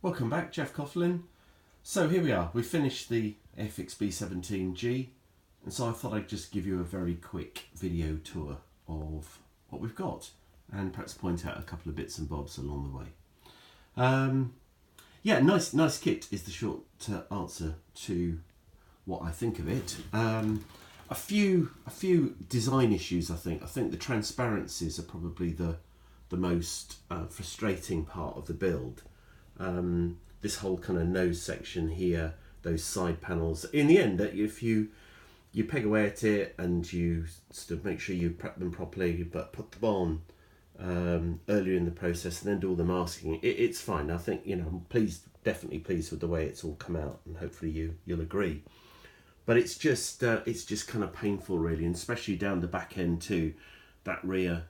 Welcome back, Geoff Coughlin. So here we are, we finished the Airfix B17G, and so I thought I'd just give you a very quick video tour of what we've got and perhaps point out a couple of bits and bobs along the way. Yeah, nice kit is the short answer to what I think of it. A few design issues, I think. I think the transparencies are probably the most frustrating part of the build. This whole kind of nose section here, those side panels. In the end, if you peg away at it and you sort of make sure you prep them properly, but put them on earlier in the process and then do all the masking, it's fine. I think, you know, I'm definitely pleased with the way it's all come out, and hopefully you'll agree. But it's just kind of painful, really, and especially down the back end too, that rear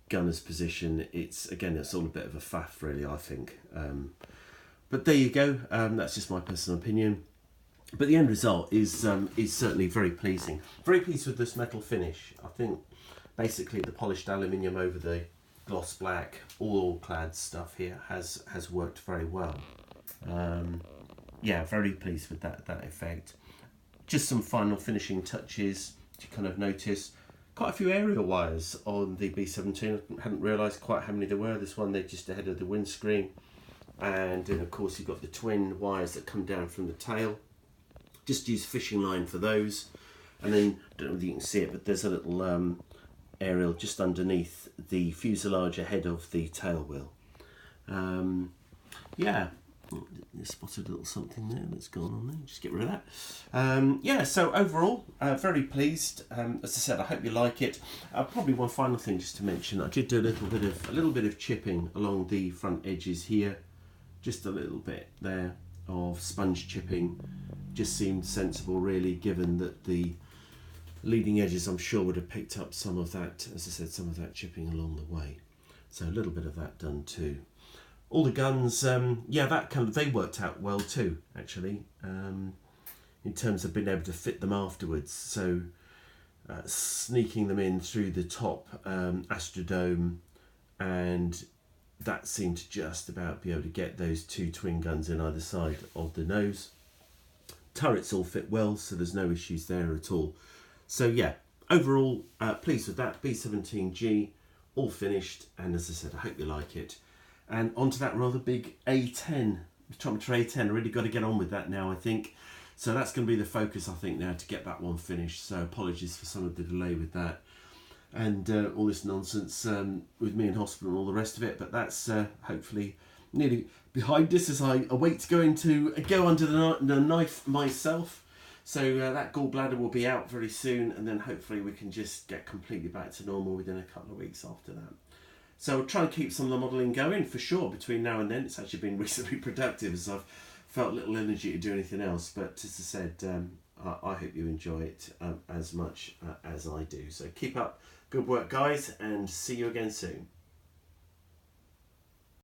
gunner's position. It's all a bit of a faff, really, I think. But there you go. That's just my personal opinion. But the end result is certainly very pleasing. Very pleased with this metal finish. I think basically the polished aluminium over the gloss black, all clad stuff here has worked very well. Yeah, very pleased with that effect. Just some final finishing touches to kind of notice. Quite a few aerial wires on the B17. I hadn't realised quite how many there were. This one, they're just ahead of the windscreen. And then of course you've got the twin wires that come down from the tail. Just use fishing line for those. And then, I don't know if you can see it, but there's a little aerial just underneath the fuselage ahead of the tail wheel. Yeah. I spotted a little something there that's gone on there. Just get rid of that. Yeah, so overall, very pleased. As I said, I hope you like it. Probably one final thing just to mention. I did do a little bit of chipping along the front edges here, just a little bit there of sponge chipping. Just seemed sensible, really, given that the leading edges, I'm sure, would have picked up some of that. As I said, some of that chipping along the way. So a little bit of that done too. All the guns, yeah, they worked out well too, actually, in terms of being able to fit them afterwards. So sneaking them in through the top Astrodome, and that seemed to just about be able to get those two twin guns in either side of the nose. Turrets all fit well, so there's no issues there at all. So yeah, overall, pleased with that. B17G, all finished, and as I said, I hope you like it. And onto that rather big A10, Spectrometer A10. I really got to get on with that now, I think. So that's going to be the focus, I think, now to get that one finished. So apologies for some of the delay with that. And all this nonsense with me in hospital and all the rest of it. But that's hopefully nearly behind us as I await to go under the knife myself. So that gallbladder will be out very soon. And then hopefully we can just get completely back to normal within a couple of weeks after that. So I'll try and keep some of the modelling going for sure between now and then. It's actually been reasonably productive as I've felt little energy to do anything else. But as I said, I hope you enjoy it as much as I do. So keep up good work, guys, and see you again soon.